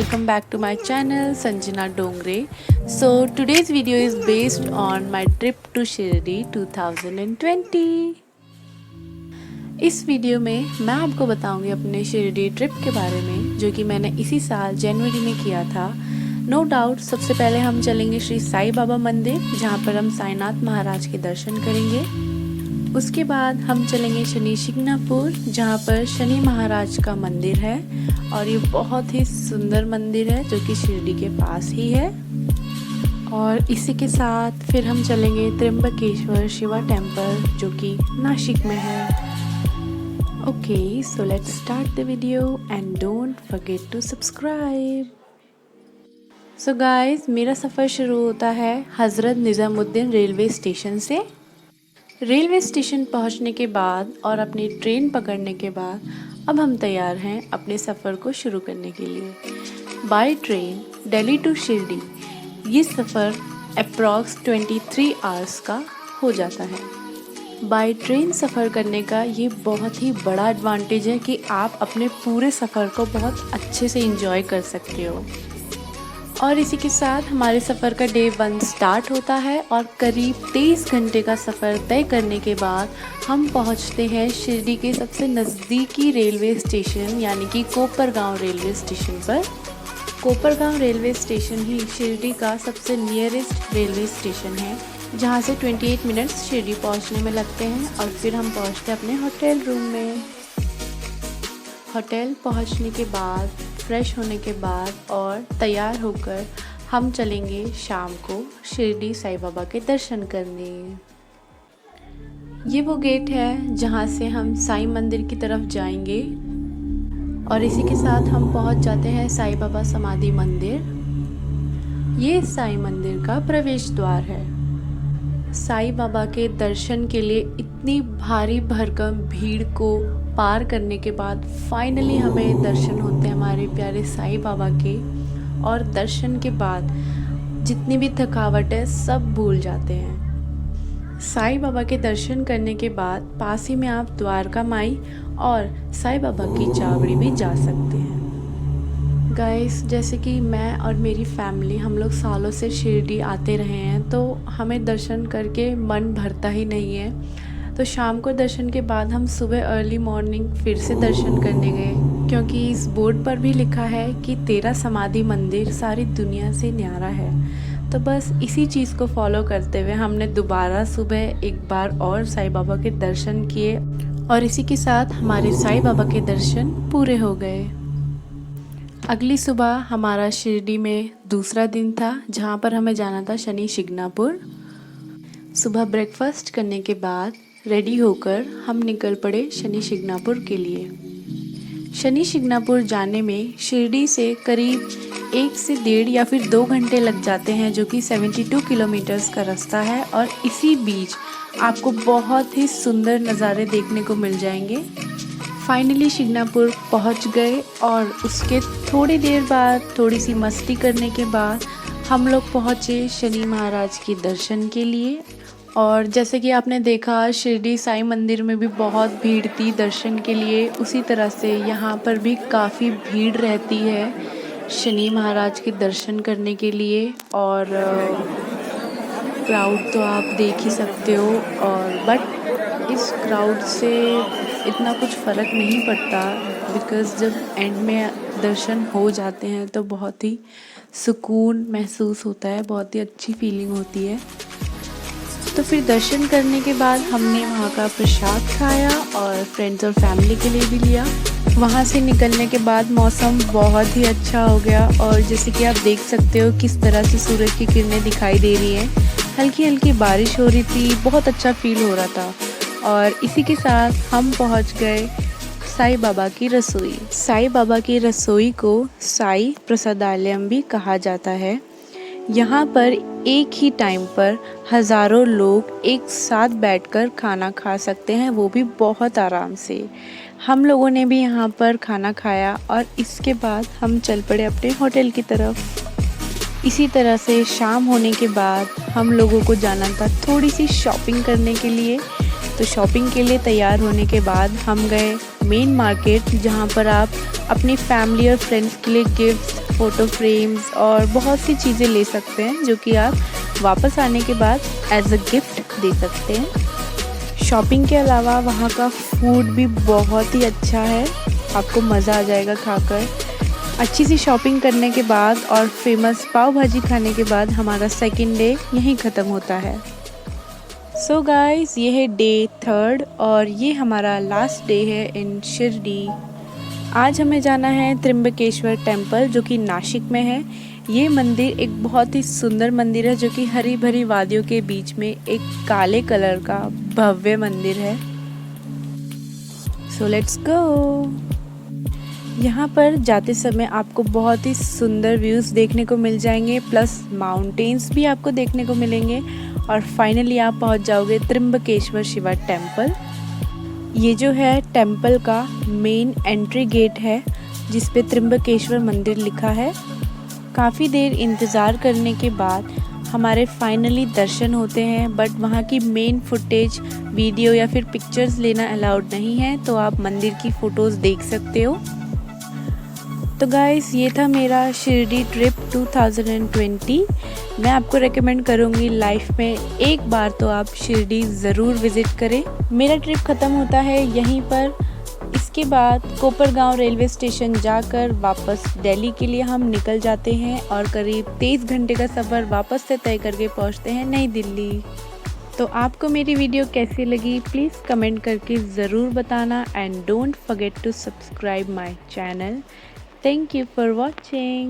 welcome back to my channel Sanjana Dongre. So today's video is based on my trip to Shirdi 2020. इस video में मैं आपको बताऊंगी अपने शिरडी ट्रिप के बारे में, जो कि मैंने इसी साल जनवरी में किया था। नो डाउट सबसे पहले हम चलेंगे श्री साईं बाबा मंदिर, जहां पर हम साईनाथ महाराज के दर्शन करेंगे। उसके बाद हम चलेंगे शनि शिंगणापुर, जहाँ पर शनि महाराज का मंदिर है और ये बहुत ही सुंदर मंदिर है जो कि शिरडी के पास ही है। और इसी के साथ फिर हम चलेंगे त्र्यंबकेश्वर शिवा टेम्पल, जो कि नासिक में है। Okay, so let's start the video and don't forget to subscribe. So guys, मेरा सफ़र शुरू होता है हज़रत निज़ामुद्दीन रेलवे स्टेशन से। रेलवे स्टेशन पहुंचने के बाद और अपनी ट्रेन पकड़ने के बाद अब हम तैयार हैं अपने सफ़र को शुरू करने के लिए। By train Delhi to Shirdi ये सफ़र अप्रॉक्स 23 आवर्स का हो जाता है। बाय ट्रेन सफ़र करने का ये बहुत ही बड़ा एडवांटेज है कि आप अपने पूरे सफ़र को बहुत अच्छे से एंजॉय कर सकते हो। और इसी के साथ हमारे सफ़र का डे 1 स्टार्ट होता है और करीब 23 घंटे का सफ़र तय करने के बाद हम पहुंचते हैं शिरडी के सबसे नज़दीकी रेलवे स्टेशन, यानी कि कोपरगांव रेलवे स्टेशन पर। कोपरगांव रेलवे स्टेशन ही शिरडी का सबसे नियरेस्ट रेलवे स्टेशन है, जहां से 28 मिनट्स शिरडी पहुंचने में लगते हैं। और फिर हम पहुंचते हैं अपने होटल रूम में। होटल पहुंचने के बाद, फ्रेश होने के बाद और तैयार होकर हम चलेंगे शाम को शिरडी साईं बाबा के दर्शन करने। ये वो गेट है जहाँ से हम साईं मंदिर की तरफ जाएंगे और इसी के साथ हम पहुँच जाते हैं साईं बाबा समाधि मंदिर। ये साईं मंदिर का प्रवेश द्वार है। साईं बाबा के दर्शन के लिए इतनी भारी भरकम भीड़ को पार करने के बाद फाइनली हमें दर्शन होते हैं हमारे प्यारे साईं बाबा के। और दर्शन के बाद जितनी भी थकावट है सब भूल जाते हैं। साईं बाबा के दर्शन करने के बाद पास ही में आप द्वारका माई और साईं बाबा की चावड़ी भी जा सकते हैं। गाइस, जैसे कि मैं और मेरी फैमिली हम लोग सालों से शिरडी आते रहे हैं, तो हमें दर्शन करके मन भरता ही नहीं है। तो शाम को दर्शन के बाद हम सुबह अर्ली मॉर्निंग फिर से दर्शन करने गए, क्योंकि इस बोर्ड पर भी लिखा है कि तेरा समाधि मंदिर सारी दुनिया से न्यारा है। तो बस इसी चीज़ को फॉलो करते हुए हमने दोबारा सुबह एक बार और साईं बाबा के दर्शन किए और इसी के साथ हमारे साईं बाबा के दर्शन पूरे हो गए। अगली सुबह हमारा शिरडी में दूसरा दिन था, जहाँ पर हमें जाना था शनि शिंगणापुर। सुबह ब्रेकफास्ट करने के बाद रेडी होकर हम निकल पड़े शनि शिंगणापुर के लिए। शनि शिंगणापुर जाने में शिरडी से करीब 1 से 1.5 या फिर 2 घंटे लग जाते हैं, जो कि 72 किलोमीटर्स का रास्ता है। और इसी बीच आपको बहुत ही सुंदर नज़ारे देखने को मिल जाएंगे। फाइनली शिंगणापुर पहुंच गए और उसके थोड़ी देर बाद थोड़ी सी मस्ती करने के बाद हम लोग पहुँचे शनि महाराज के दर्शन के लिए। और जैसे कि आपने देखा शिरडी साईं मंदिर में भी बहुत भीड़ थी दर्शन के लिए, उसी तरह से यहाँ पर भी काफ़ी भीड़ रहती है शनि महाराज के दर्शन करने के लिए। और क्राउड तो आप देख ही सकते हो, और बट इस क्राउड से इतना कुछ फ़र्क नहीं पड़ता, बिकॉज़ जब एंड में दर्शन हो जाते हैं तो बहुत ही सुकून महसूस होता है, बहुत ही अच्छी फीलिंग होती है। तो फिर दर्शन करने के बाद हमने वहाँ का प्रसाद खाया और फ्रेंड्स और फैमिली के लिए भी लिया। वहाँ से निकलने के बाद मौसम बहुत ही अच्छा हो गया और जैसे कि आप देख सकते हो किस तरह से सूरज की किरणें दिखाई दे रही हैं। हल्की हल्की बारिश हो रही थी, बहुत अच्छा फील हो रहा था। और इसी के साथ हम पहुँच गए साईं बाबा की रसोई। साईं बाबा की रसोई को साईं प्रसादालयम भी कहा जाता है। यहाँ पर एक ही टाइम पर हज़ारों लोग एक साथ बैठकर खाना खा सकते हैं, वो भी बहुत आराम से। हम लोगों ने भी यहाँ पर खाना खाया और इसके बाद हम चल पड़े अपने होटल की तरफ। इसी तरह से शाम होने के बाद हम लोगों को जाना था थोड़ी सी शॉपिंग करने के लिए, तो शॉपिंग के लिए तैयार होने के बाद हम गए मेन मार्केट, जहाँ पर आप अपनी फैमिली और फ्रेंड्स के लिए गिफ्ट्स, फ़ोटो फ्रेम्स और बहुत सी चीज़ें ले सकते हैं, जो कि आप वापस आने के बाद एज अ गिफ्ट दे सकते हैं। शॉपिंग के अलावा वहाँ का फूड भी बहुत ही अच्छा है, आपको मज़ा आ जाएगा खाकर। अच्छी सी शॉपिंग करने के बाद और फेमस पाव भाजी खाने के बाद हमारा सेकंड डे यहीं ख़त्म होता है। सो गाइस, ये है डे 3 और ये हमारा लास्ट डे है इन शिरडी। आज हमें जाना है त्र्यंबकेश्वर टेम्पल, जो कि नासिक में है। ये मंदिर एक बहुत ही सुंदर मंदिर है, जो कि हरी भरी वादियों के बीच में एक काले कलर का भव्य मंदिर है। So let's go. यहाँ पर जाते समय आपको बहुत ही सुंदर व्यूज़ देखने को मिल जाएंगे, प्लस माउंटेन्स भी आपको देखने को मिलेंगे और फाइनली आप पहुँच जाओगे त्र्यंबकेश्वर शिवा टेम्पल। ये जो है टेम्पल का मेन एंट्री गेट है, जिस पे त्र्यंबकेश्वर मंदिर लिखा है। काफ़ी देर इंतज़ार करने के बाद हमारे फाइनली दर्शन होते हैं, बट वहाँ की मेन फुटेज, वीडियो या फिर पिक्चर्स लेना अलाउड नहीं है, तो आप मंदिर की फ़ोटोज़ देख सकते हो। तो गाइस, ये था मेरा शिरडी ट्रिप 2020। मैं आपको रेकमेंड करूँगी लाइफ में एक बार तो आप शिरडी ज़रूर विज़िट करें। मेरा ट्रिप ख़त्म होता है यहीं पर। इसके बाद कोपरगांव रेलवे स्टेशन जाकर वापस दिल्ली के लिए हम निकल जाते हैं और करीब 23 घंटे का सफ़र वापस से तय करके पहुंचते हैं नई दिल्ली। तो आपको मेरी वीडियो कैसी लगी प्लीज़ कमेंट करके ज़रूर बताना and don't forget to subscribe my channel. Thank you for watching.